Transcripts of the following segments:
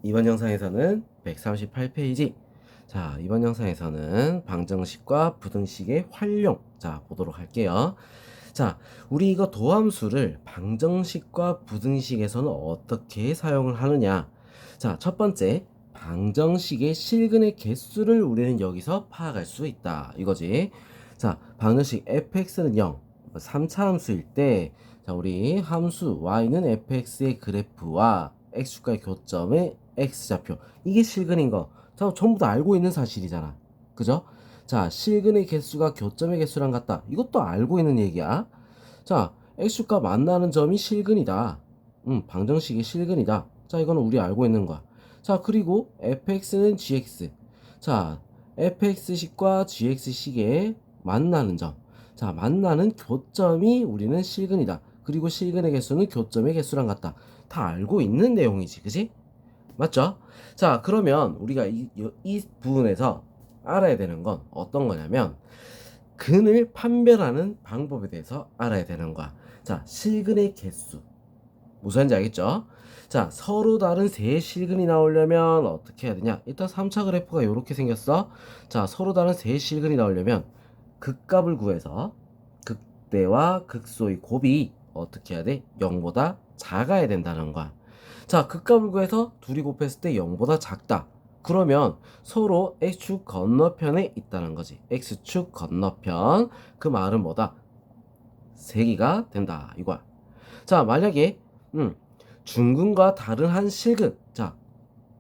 이번 영상에서는 138페이지. 자, 이번 영상에서는 방정식과 부등식의 활용. 자, 보도록 할게요. 자, 우리 이거 도함수를 방정식과 부등식에서는 어떻게 사용을 하느냐. 자, 첫 번째, 방정식의 실근의 개수를 우리는 여기서 파악할 수 있다. 이거지. 자, 방정식 fx는 0, 3차 함수일 때, 자, 우리 함수 y는 fx의 그래프와 x축과의 교점의 x좌표, 이게 실근인 거 자, 전부 다 알고 있는 사실이잖아. 그죠? 자, 실근의 개수가 교점의 개수랑 같다. 이것도 알고 있는 얘기야. 자, x축과 만나는 점이 실근이다. 방정식이 실근이다. 자, 이거는 우리 알고 있는 거야. 자, 그리고 fx는 gx. 자, fx식과 gx식의 만나는 점. 자, 만나는 교점이 우리는 실근이다. 그리고 실근의 개수는 교점의 개수랑 같다. 다 알고 있는 내용이지, 그지? 맞죠? 자, 그러면 우리가 이 부분에서 알아야 되는 건 어떤 거냐면, 근을 판별하는 방법에 대해서 알아야 되는 거야. 자, 실근의 개수. 무슨 말인지 알겠죠? 자, 서로 다른 세 실근이 나오려면 어떻게 해야 되냐? 일단 3차 그래프가 이렇게 생겼어. 자, 서로 다른 세 실근이 나오려면 극값을 구해서 극대와 극소의 곱이 어떻게 해야 돼? 0보다 작아야 된다는 거야. 자, 극값을 구해서 둘이 곱했을 때 0보다 작다. 그러면 서로 x축 건너편에 있다는 거지. x축 건너편. 그 말은 뭐다? 세기가 된다. 이거야. 자, 만약에 중근과 다른 한 실근. 자,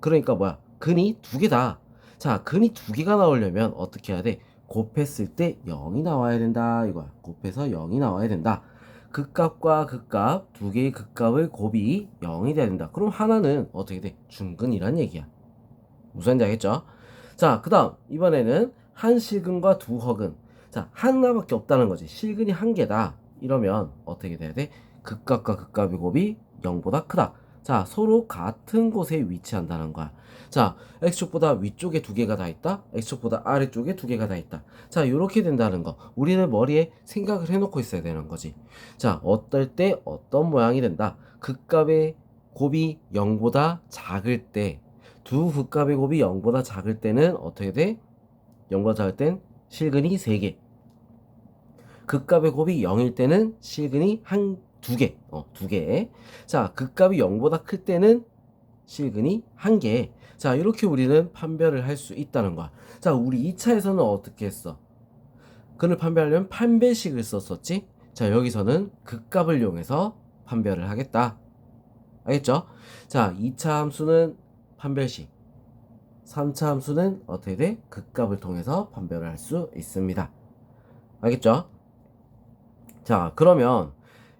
그러니까 뭐야? 근이 두 개다. 자, 근이 두 개가 나오려면 어떻게 해야 돼? 곱했을 때 0이 나와야 된다. 이거야. 곱해서 0이 나와야 된다. 극값과 극값, 두 개의 극값의 곱이 0이 돼야 된다. 그럼 하나는 어떻게 돼? 중근이란 얘기야. 무슨 말인지 알겠죠? 자, 그 다음 이번에는 한 실근과 두 허근. 자, 하나밖에 없다는 거지. 실근이 한 개다. 이러면 어떻게 돼야 돼? 극값과 극값의 곱이 0보다 크다. 자, 서로 같은 곳에 위치한다는 거야. 자, x축보다 위쪽에 두 개가 다 있다. x축보다 아래쪽에 두 개가 다 있다. 자, 이렇게 된다는 거. 우리는 머리에 생각을 해놓고 있어야 되는 거지. 자, 어떨 때 어떤 모양이 된다. 극값의 곱이 0보다 작을 때, 두 극값의 곱이 0보다 작을 때는 어떻게 돼? 0보다 작을 땐 실근이 3개. 극값의 곱이 0일 때는 실근이 두 개. 두 개. 자, 극값이 0보다 클 때는 실근이 1개. 자, 이렇게 우리는 판별을 할 수 있다는 거야. 자, 우리 2차에서는 어떻게 했어? 근을 판별하려면 판별식을 썼었지? 자, 여기서는 극값을 이용해서 판별을 하겠다. 알겠죠? 자, 2차 함수는 판별식. 3차 함수는 어떻게 돼? 극값을 통해서 판별을 할 수 있습니다. 알겠죠? 자, 그러면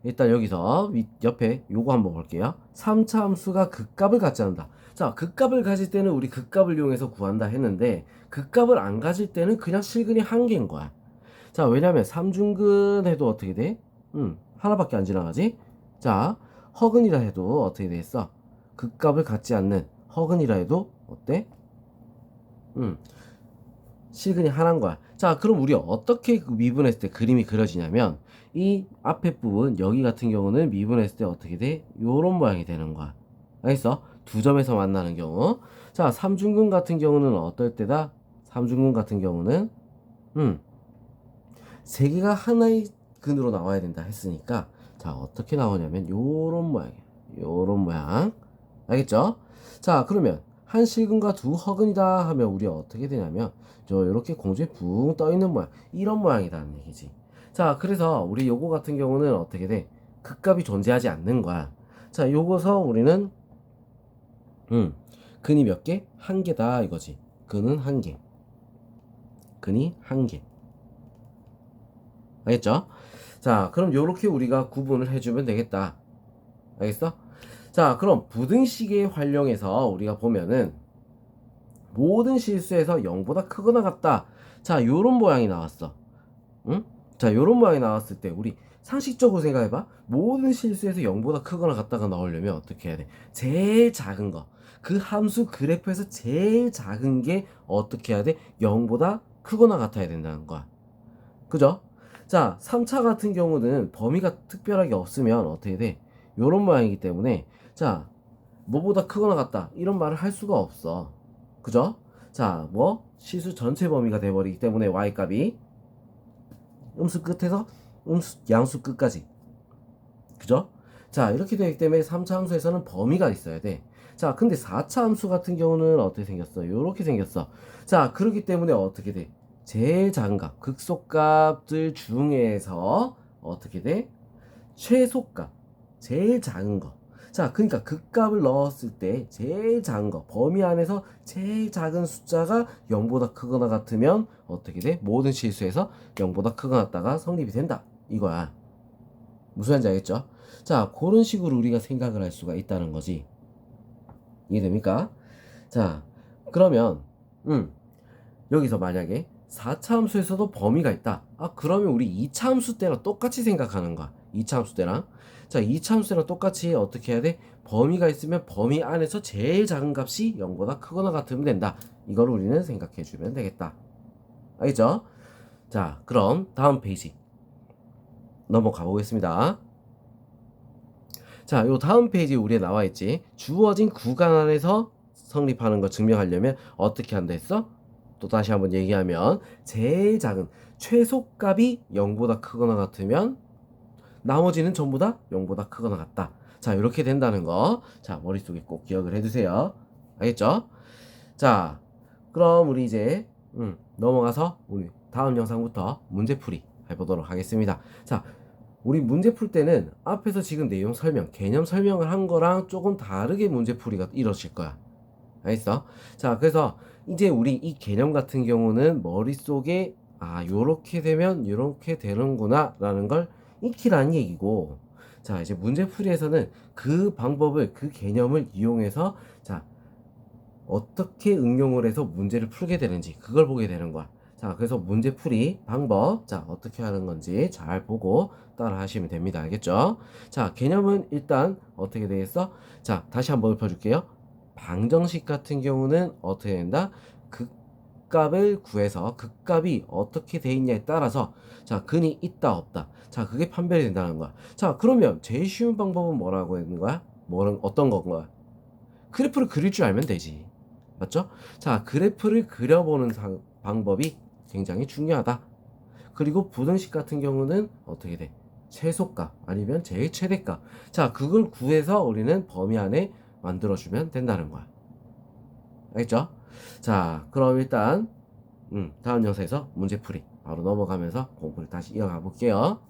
일단 여기서 옆에 요거 한번 볼게요. 3차 함수가 극값을 갖지 않는다. 자, 극값을 가질 때는 우리 극값을 이용해서 구한다 했는데 극값을 안 가질 때는 그냥 실근이 한 개인 거야. 자, 왜냐면 3중근 해도 어떻게 돼? 하나밖에 안 지나가지? 자, 허근이라 해도 어떻게 돼 있어? 극값을 갖지 않는 허근이라 해도 어때? 실근이 하나인 거야. 자, 그럼 우리 어떻게 그 미분했을 때 그림이 그려지냐면 이 앞에 부분 여기 같은 경우는 미분했을 때 어떻게 돼? 요런 모양이 되는 거야. 알겠어? 두 점에서 만나는 경우. 자, 삼중근 같은 경우는 어떨 때다? 삼중근 같은 경우는 세 개가 하나의 근으로 나와야 된다 했으니까 자, 어떻게 나오냐면 요런 모양이야. 요런 모양. 알겠죠? 자, 그러면 한 실근과 두 허근이다 하면 우리 어떻게 되냐면 저 이렇게 공중에 붕 떠 있는 모양, 이런 모양이라는 얘기지. 자, 그래서 우리 요거 같은 경우는 어떻게 돼? 극값이 존재하지 않는 거야. 자, 요거서 우리는 근이 몇 개? 한 개다 이거지. 근은 한 개. 근이 한 개. 알겠죠? 자, 그럼 요렇게 우리가 구분을 해주면 되겠다. 알겠어? 자, 그럼 부등식에 활용해서 우리가 보면은 모든 실수에서 0보다 크거나 같다. 자, 요런 모양이 나왔어. 응? 자, 요런 모양이 나왔을 때 우리 상식적으로 생각해봐. 모든 실수에서 0보다 크거나 같다가 나오려면 어떻게 해야 돼? 제일 작은 거. 그 함수 그래프에서 제일 작은 게 어떻게 해야 돼? 0보다 크거나 같아야 된다는 거야. 그죠? 자, 3차 같은 경우는 범위가 특별하게 없으면 어떻게 돼? 요런 모양이기 때문에 자, 뭐보다 크거나 같다 이런 말을 할 수가 없어. 그죠? 자, 뭐 실수 전체 범위가 돼버리기 때문에 y값이 음수 끝에서 양수 끝까지. 그죠? 자, 이렇게 되기 때문에 3차 함수에서는 범위가 있어야 돼. 자, 근데 4차 함수 같은 경우는 어떻게 생겼어? 요렇게 생겼어. 자, 그렇기 때문에 어떻게 돼? 제일 작은 값, 극소값들 중에서 어떻게 돼? 최소값, 제일 작은 거. 자, 그러니까 극값을 넣었을 때 제일 작은 거, 범위 안에서 제일 작은 숫자가 0보다 크거나 같으면 어떻게 돼? 모든 실수에서 0보다 크거나 같다가 성립이 된다. 이거야. 무슨 말인지 알겠죠? 자, 그런 식으로 우리가 생각을 할 수가 있다는 거지. 이해됩니까? 자, 그러면 여기서 만약에 4차 함수에서도 범위가 있다. 아, 그러면 우리 2차 함수 때랑 똑같이 생각하는 거야. 2차 함수 때랑. 자, 2차 함수 때랑 똑같이 어떻게 해야 돼? 범위가 있으면 범위 안에서 제일 작은 값이 0보다 크거나 같으면 된다. 이걸 우리는 생각해 주면 되겠다. 알겠죠? 자, 그럼 다음 페이지 넘어가 보겠습니다. 자, 요 다음 페이지에 우리에 나와 있지. 주어진 구간 안에서 성립하는 거 증명하려면 어떻게 한다 했어? 또 다시 한번 얘기하면 제일 작은 최소값이 0보다 크거나 같으면 나머지는 전부 다 0보다 크거나 같다. 자, 이렇게 된다는 거. 자, 머릿속에 꼭 기억을 해두세요. 알겠죠? 자, 그럼 우리 이제 넘어가서 우리 다음 영상부터 문제풀이 해보도록 하겠습니다. 자, 우리 문제 풀 때는 앞에서 지금 내용 설명, 개념 설명을 한 거랑 조금 다르게 문제풀이가 이루어질 거야. 알겠어? 자, 그래서 이제 우리 이 개념 같은 경우는 머릿속에 요렇게 되면 요렇게 되는구나 라는 걸 익히라는 얘기고, 자, 이제 문제풀이에서는 그 방법을, 그 개념을 이용해서 자, 어떻게 응용을 해서 문제를 풀게 되는지 그걸 보게 되는 거야. 자, 그래서 문제풀이 방법, 자, 어떻게 하는 건지 잘 보고 따라 하시면 됩니다. 알겠죠? 자, 개념은 일단 어떻게 되겠어? 자, 다시 한번 읊어줄게요. 방정식 같은 경우는 어떻게 된다? 극값을 구해서 극값이 어떻게 돼 있냐에 따라서 자, 근이 있다 없다. 자, 그게 판별이 된다는 거야. 자, 그러면 제일 쉬운 방법은 뭐라고 했는 거야? 어떤 건가요? 그래프를 그릴 줄 알면 되지. 맞죠? 자, 그래프를 그려보는 방법이 굉장히 중요하다. 그리고 부등식 같은 경우는 어떻게 돼? 최소값 아니면 제일 최대값. 자, 그걸 구해서 우리는 범위 안에 만들어주면 된다는 거야. 알겠죠? 자, 그럼 일단 다음 영상에서 문제풀이 바로 넘어가면서 공부를 다시 이어가 볼게요.